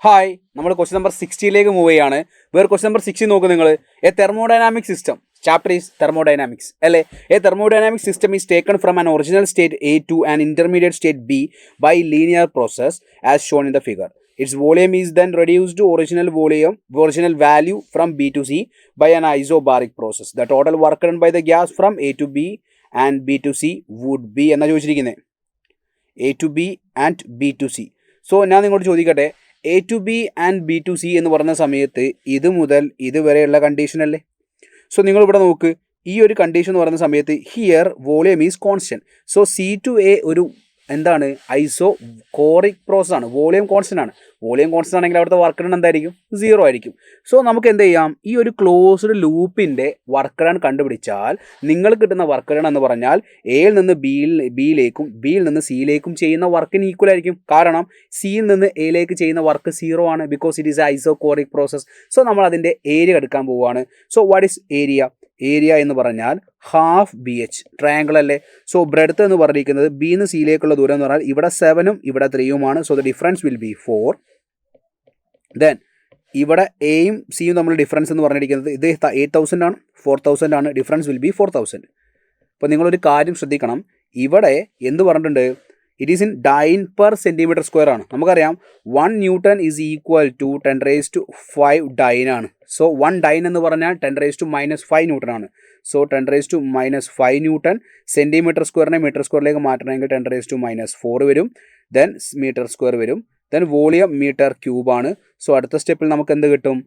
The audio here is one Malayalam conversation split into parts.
ഹായ്, നമ്മൾ ക്വസ്റ്റ്യൻ നമ്പർ 60ലേക്ക് മൂവ് ചെയ്യാണ്. വേറെ ക്വസ്റ്റ്യൻ നമ്പർ 60 നോക്ക് നിങ്ങൾ. A thermodynamic system chapter is thermodynamics അല്ലേ. A thermodynamic system is taken from an original state A to an intermediate state B by linear process as shown in the figure. Its volume is then reduced to original value from B to C by an isobaric process. The total work done by the gas from A to B and B to C would be എന്നാ ചോദിച്ചിരിക്കുന്നത്. A to B and B to C. So ഞാൻ നിങ്ങളോട് ചോദിക്കട്ടെ, A to B and B to C എന്ന് പറഞ്ഞ സമയത്ത് ഇത് മുതൽ ഇതുവരെയുള്ള കണ്ടീഷൻ അല്ലേ. സോ നിങ്ങളിവിടെ നോക്ക്, ഈ ഒരു കണ്ടീഷൻ എന്ന് പറയുന്ന സമയത്ത് here volume is constant. So C to A ഒരു എന്താണ് ഐസോ കോറിക് പ്രോസസ് ആണ്. വോളിയം കോൺസ്റ്റൻ്റ് ആണ്. വോളിയം കോൺസ്റ്റൻ്റ് ആണെങ്കിൽ അവിടുത്തെ വർക്ക് ഡൺ എന്തായിരിക്കും? 0 ആയിരിക്കും. സോ നമുക്ക് എന്ത് ചെയ്യാം, ഈ ഒരു ക്ലോസ്ഡ് ലൂപ്പിൻ്റെ വർക്ക് ഡൺ കണ്ടുപിടിച്ചാൽ നിങ്ങൾ കിട്ടുന്ന വർക്ക് ഡൺ എന്ന് പറഞ്ഞാൽ എയിൽ നിന്ന് ബിയിലേക്കും ബിയിൽ നിന്ന് സിയിലേക്കും ചെയ്യുന്ന വർക്കിന് ഈക്വൽ ആയിരിക്കും. കാരണം സിയിൽ നിന്ന് എയിലേക്ക് ചെയ്യുന്ന വർക്ക് 0 ആണ്, because it is isochoric process. So നമ്മൾ അതിൻ്റെ ഏരിയ എടുക്കാൻ പോവുകയാണ്. So what is area? Area എന്ന് പറഞ്ഞാൽ ഹാഫ് ബി എച്ച്, ട്രയാങ്കിൾ അല്ലേ. സോ ബ്രെഡ്ത്ത് എന്ന് പറഞ്ഞിരിക്കുന്നത് ബിന്ന് സിയിലേക്കുള്ള ദൂരം എന്ന് പറഞ്ഞാൽ ഇവിടെ 7ഉം ഇവിടെ 3ഉമാണ്. So the difference will be 4. Then ഇവിടെ എയും സിയും തമ്മിൽ ഡിഫറൻസ് എന്ന് പറഞ്ഞിരിക്കുന്നത് ഇത് 8,000 ആണ്, 4,000 ആണ്. Difference will be 4,000. അപ്പോൾ നിങ്ങളൊരു കാര്യം ശ്രദ്ധിക്കണം, ഇവിടെ എന്ത് പറഞ്ഞിട്ടുണ്ട്? It is in dyne per centimetre square ആണ്. നമുക്കറിയാം 1 newton is equal to 10⁵ dyne ആണ്. സോ 1 ഡൈൻ എന്ന് പറഞ്ഞാൽ 10⁻⁻5 ന്യൂട്ടൺ ആണ്. So 10⁻⁻5 newton. സെൻറ്റിമീറ്റർ സ്ക്വയറിനെ മീറ്റർ സ്ക്വയറിലേക്ക് മാറ്റണമെങ്കിൽ 10⁻⁻4 വരും. ദെൻ മീറ്റർ സ്ക്വയർ വരും. ദെൻ വോളിയം മീറ്റർ ക്യൂബ് ആണ്. സോ അടുത്ത സ്റ്റെപ്പിൽ നമുക്ക് എന്ത് കിട്ടും?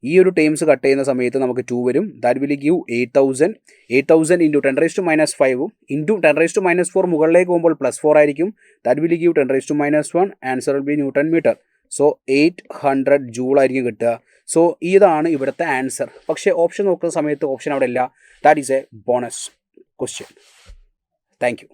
ഈ ഒരു ടേംസ് കട്ട് ചെയ്യുന്ന സമയത്ത് നമുക്ക് 2 വരും. That will give 8,000. 8,000 into 10⁻⁵5 into 10⁻⁴ മുകളിലേക്ക് പോകുമ്പോൾ +4 ആയിരിക്കും. That will give 10⁻⁻1. Answer will be newton metre. So 800 joule ആയിരിക്കും കിട്ടുക. സോ ഇതാണ് ഇവിടുത്തെ ആൻസർ. പക്ഷേ ഓപ്ഷൻ നോക്കുന്ന സമയത്ത് ഓപ്ഷൻ അവിടെ ഇല്ല. That is A bonus question. Thank you.